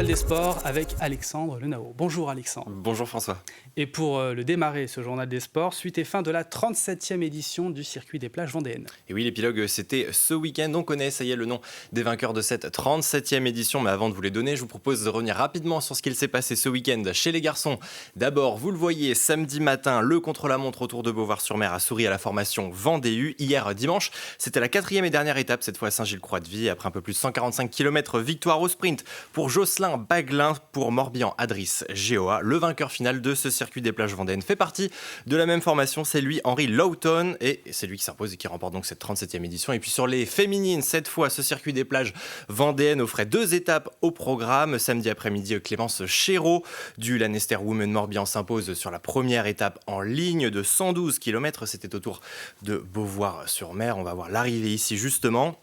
journal des sports avec Alexandre Lenao. Bonjour Alexandre. Bonjour François. Et pour le démarrer, ce journal des sports, suite et fin de la 37e édition du circuit des plages vendéennes. Et oui, l'épilogue, c'était ce week-end. On connaît, ça y est, le nom des vainqueurs de cette 37e édition. Mais avant de vous les donner, je vous propose de revenir rapidement sur ce qu'il s'est passé ce week-end chez les garçons. D'abord, vous le voyez, samedi matin, le contre-la-montre autour de Beauvoir-sur-Mer a souri à la formation Vendée-U. Hier, dimanche, c'était la 4e et dernière étape, cette fois à Saint-Gilles-Croix-de-Vie. Après un peu plus de 145 km, victoire au sprint pour Jocelyn Baglin, pour Morbihan-Adris Géoa. Le vainqueur final de ce circuit des plages vendéennes fait partie de la même formation, c'est lui, Henry Lawton, et c'est lui qui s'impose et qui remporte donc cette 37e édition. Et puis sur les féminines, cette fois, ce circuit des plages vendéennes offrait 2 étapes au programme. Samedi après-midi, Clémence Chéreau du Lanester Women Morbihan s'impose sur la première étape en ligne de 112 km. C'était au tour de Beauvoir-sur-Mer. On va voir l'arrivée ici justement.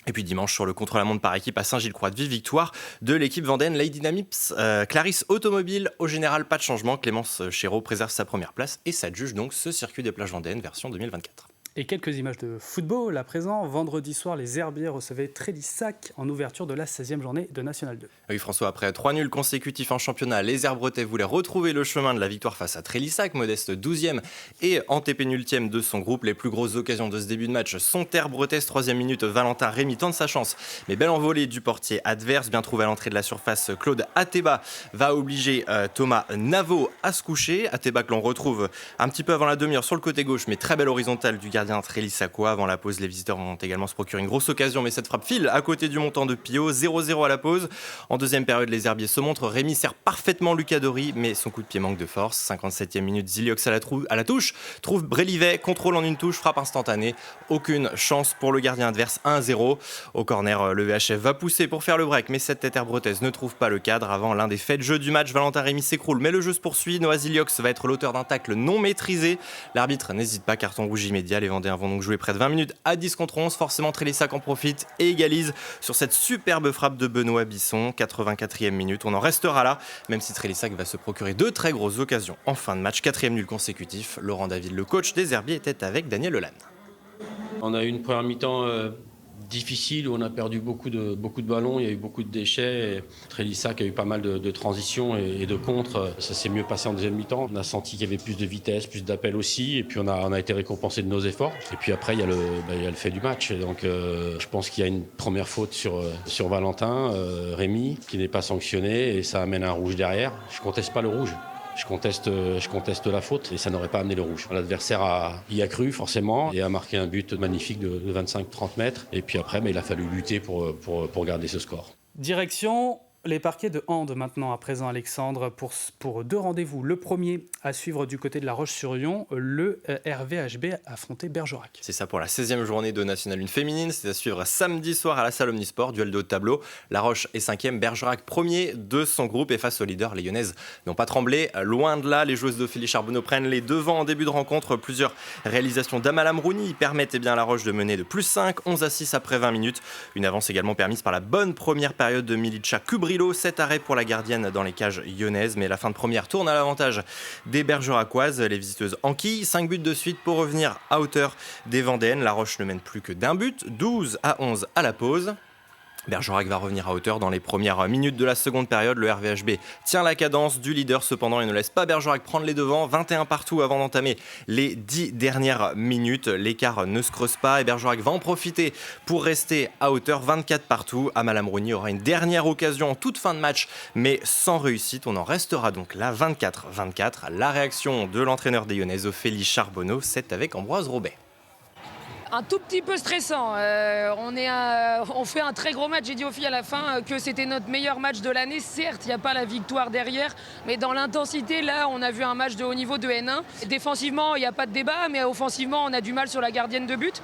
Et puis dimanche, sur le contre-la-montre par équipe à Saint-Gilles-Croix-de-Vie, victoire de l'équipe vendéenne Lady Namips. Clarisse Automobile, au général, pas de changement. Clémence Chéreau préserve sa première place et s'adjuge donc ce circuit des plages vendéennes version 2024. Et quelques images de football à présent. Vendredi soir, les Herbiers recevaient Trélissac en ouverture de la 16e journée de National 2. Oui François, après 3 nuls consécutifs en championnat, les Herbretais voulaient retrouver le chemin de la victoire face à Trélissac, modeste 12e et antépénultième de son groupe. Les plus grosses occasions de ce début de match sont Herbretais, 3e minute, Valentin Rémy tente sa chance, mais belle envolée du portier adverse, bien trouvé à l'entrée de la surface. Claude Ateba va obliger Thomas Navo à se coucher. Ateba que l'on retrouve un petit peu avant la demi-heure sur le côté gauche, mais très belle horizontale du gardien Trélissacois. Avant la pause, les visiteurs vont également se procurer une grosse occasion, mais cette frappe file à côté du montant de Pio. 0-0 à la pause. En deuxième période, les Herbiers se montrent. Rémy sert parfaitement Lucas Dory, mais son coup de pied manque de force. 57e minute, Ziliox à la touche, trouve Brélivet, contrôle en une touche, frappe instantanée. Aucune chance pour le gardien adverse. 1-0. Au corner, le VHF va pousser pour faire le break, mais cette tête herbrettaise ne trouve pas le cadre. Avant l'un des faits de jeu du match, Valentin Rémy s'écroule, mais le jeu se poursuit. Noah Ziliox va être l'auteur d'un tacle non maîtrisé. L'arbitre n'hésite pas, carton rouge immédiat. Les Vendéens vont donc jouer près de 20 minutes à 10 contre 11. Forcément, Trélissac en profite et égalise sur cette superbe frappe de Benoît Bisson. 84e minute, on en restera là, même si Trélissac va se procurer 2 très grosses occasions en fin de match. 4e nul consécutif. Laurent David, le coach des Herbiers, était avec Daniel Lelanne. On a eu une première mi-temps difficile où on a perdu beaucoup de ballons, il y a eu beaucoup de déchets. Trélissac a eu pas mal de transitions et de contres. Ça s'est mieux passé en deuxième mi-temps. On a senti qu'il y avait plus de vitesse, plus d'appels aussi. Et puis on a été récompensé de nos efforts. Et puis après, il y a le fait du match. Donc je pense qu'il y a une première faute sur Valentin, Rémy, qui n'est pas sanctionné. Et ça amène un rouge derrière. Je ne conteste pas le rouge. Je conteste la faute et ça n'aurait pas amené le rouge. L'adversaire y a cru forcément et a marqué un but magnifique de 25-30 mètres. Et puis après, il a fallu lutter pour garder ce score. Direction les parquets de hand maintenant à présent, Alexandre, pour 2 rendez-vous. Le premier à suivre du côté de La Roche-sur-Yon, le RVHB affronté Bergerac. C'est ça pour la 16e journée de National 1 féminine. C'est à suivre samedi soir à la salle Omnisport, duel de haut de tableau. La Roche est 5e, Bergerac 1er de son groupe et face aux leaders, les Lyonnaises n'ont pas tremblé. Loin de là, les joueuses d'Ophélie Charbonneau prennent les devants en début de rencontre. Plusieurs réalisations d'Amal Amrouni permettent à La Roche de mener de +5, 11-6 après 20 minutes. Une avance également permise par la bonne première période de Milica Cubrilo. 7 arrêts pour la gardienne dans les cages lyonnaises, mais la fin de première tourne à l'avantage des Bergeracoises. Les visiteuses enquillent 5 buts de suite pour revenir à hauteur des Vendéennes. La Roche ne mène plus que d'1 but, 12-11 à la pause. Bergerac va revenir à hauteur dans les premières minutes de la seconde période. Le RVHB tient la cadence du leader cependant et ne laisse pas Bergerac prendre les devants. 21 partout avant d'entamer les 10 dernières minutes. L'écart ne se creuse pas et Bergerac va en profiter pour rester à hauteur. 24 partout. Amal Amrouni aura une dernière occasion en toute fin de match mais sans réussite. On en restera donc là 24-24. La réaction de l'entraîneur des Lyonnaises, Ophélie Charbonneau, c'est avec Ambroise Robet. Un tout petit peu stressant. On fait un très gros match. J'ai dit aux filles à la fin que c'était notre meilleur match de l'année. Certes, il n'y a pas la victoire derrière, mais dans l'intensité, là, on a vu un match de haut niveau de N1. Défensivement, il n'y a pas de débat, mais offensivement, on a du mal sur la gardienne de but.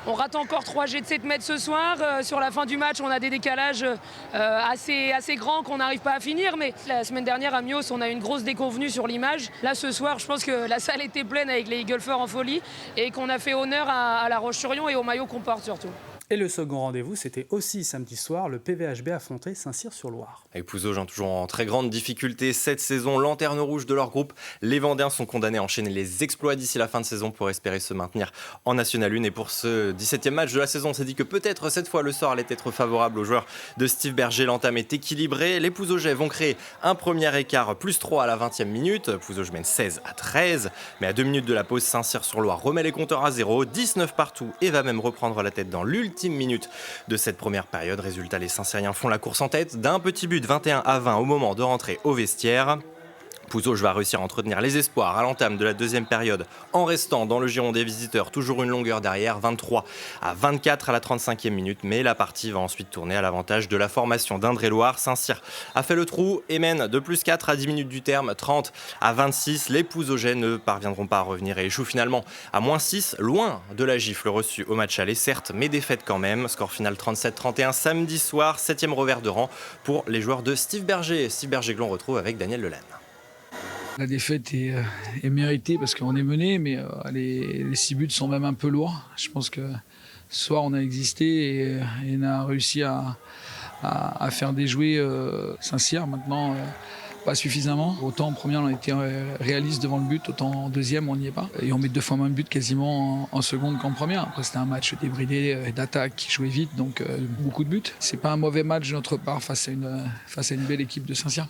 On rate encore 3 jets de 7 mètres ce soir. Sur la fin du match, on a des décalages assez grands qu'on n'arrive pas à finir. Mais la semaine dernière, à Mios, on a une grosse déconvenue sur l'image. Là, ce soir, je pense que la salle était pleine avec les Golfeurs en folie et qu'on a fait honneur à La Roche-sur-Yon et au maillot qu'on porte surtout. Et le second rendez-vous, c'était aussi samedi soir, le PVHB affrontait Saint-Cyr-sur-Loire. Avec Pouzauges toujours en très grande difficulté cette saison, lanterne rouge de leur groupe, les Vendéens sont condamnés à enchaîner les exploits d'ici la fin de saison pour espérer se maintenir en National 1. Et pour ce 17e match de la saison, on s'est dit que peut-être cette fois le sort allait être favorable aux joueurs de Steve Berger. L'entame est équilibrée. Les Pouzaugeais vont créer un premier écart +3 à la 20e minute. Pouzauges mène 16-13. Mais à 2 minutes de la pause, Saint-Cyr-sur-Loire remet les compteurs à 0, 19 partout et va même reprendre la tête dans l'ultime minute de cette première période. Résultat, les Saint-Cyriens font la course en tête d'un petit but 21-20 au moment de rentrer au vestiaire. Pouzauges va réussir à entretenir les espoirs à l'entame de la deuxième période en restant dans le giron des visiteurs, toujours une longueur derrière, 23-24 à la 35e minute, mais la partie va ensuite tourner à l'avantage de la formation d'Indre-et-Loire. Saint-Cyr a fait le trou et mène de +4 à 10 minutes du terme, 30-26. Les Pouzaugeais ne parviendront pas à revenir et échouent finalement à -6, loin de la gifle reçue au match aller, certes, mais défaite quand même. Score final 37-31 samedi soir, 7e revers de rang pour les joueurs de Steve Berger. Steve Berger que l'on retrouve avec Daniel Lelanne. La défaite est méritée parce qu'on est mené, mais les 6 buts sont même un peu lourds. Je pense que ce soir, on a existé et on a réussi à faire déjouer Saint-Cyr. Maintenant, pas suffisamment. Autant en première, on a été réaliste devant le but, autant en deuxième, on n'y est pas. Et on met 2 fois moins de buts quasiment en seconde qu'en première. Après, c'était un match débridé d'attaque qui jouait vite, donc beaucoup de buts. C'est pas un mauvais match de notre part face à une belle équipe de Saint-Cyr.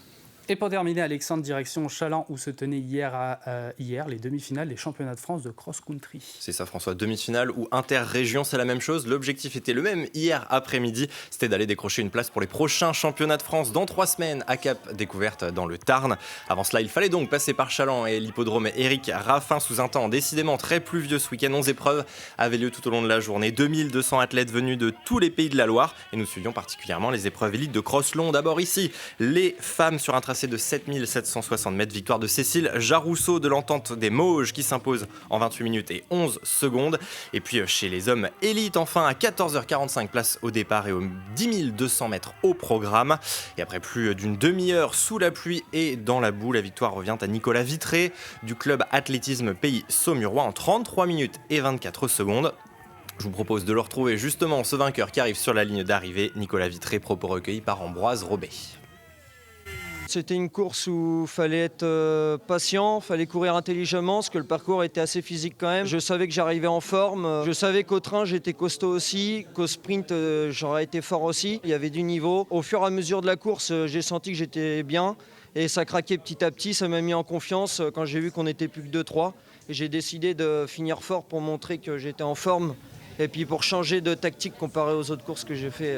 Et pour terminer, Alexandre, direction Challans, où se tenaient hier les demi-finales des championnats de France de cross-country. C'est ça, François, demi-finale ou inter-région, c'est la même chose. L'objectif était le même hier après-midi, c'était d'aller décrocher une place pour les prochains championnats de France dans 3 semaines à Cap Découverte dans le Tarn. Avant cela, il fallait donc passer par Challans et l'hippodrome Éric Raffin sous un temps décidément très pluvieux ce week-end. 11 épreuves avaient lieu tout au long de la journée. 2200 athlètes venus de tous les pays de la Loire et nous suivions particulièrement les épreuves élites de cross long. D'abord ici, les femmes sur un tracé de 7760 mètres, victoire de Cécile Jarousseau de l'Entente des Mauges qui s'impose en 28 minutes et 11 secondes. Et puis chez les hommes élites, enfin à 14h45, place au départ et aux 10 200 mètres au programme. Et après plus d'une demi-heure sous la pluie et dans la boue, la victoire revient à Nicolas Vitré du club athlétisme Pays Saumurois en 33 minutes et 24 secondes. Je vous propose de le retrouver justement, ce vainqueur qui arrive sur la ligne d'arrivée, Nicolas Vitré, propos recueillis par Ambroise Robet. C'était une course où il fallait être patient, il fallait courir intelligemment parce que le parcours était assez physique quand même. Je savais que j'arrivais en forme, je savais qu'au train j'étais costaud aussi, qu'au sprint j'aurais été fort aussi. Il y avait du niveau. Au fur et à mesure de la course, j'ai senti que j'étais bien et ça craquait petit à petit, ça m'a mis en confiance quand j'ai vu qu'on n'était plus que 2-3. Et j'ai décidé de finir fort pour montrer que j'étais en forme et puis pour changer de tactique comparé aux autres courses que j'ai fait.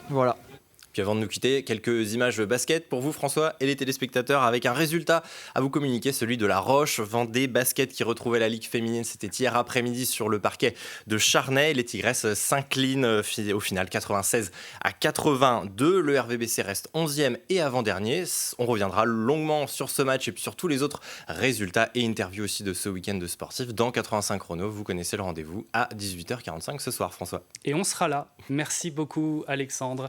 Voilà. Puis avant de nous quitter, quelques images basket pour vous François et les téléspectateurs avec un résultat à vous communiquer, celui de la Roche Vendée Basket qui retrouvait la Ligue féminine. C'était hier après-midi sur le parquet de Charnay. Les Tigresses s'inclinent au final 96-82. Le RVBC reste 11e et avant-dernier. On reviendra longuement sur ce match et puis sur tous les autres résultats et interviews aussi de ce week-end de sportifs dans 85 chrono. Vous connaissez le rendez-vous à 18h45 ce soir François. Et on sera là. Merci beaucoup Alexandre.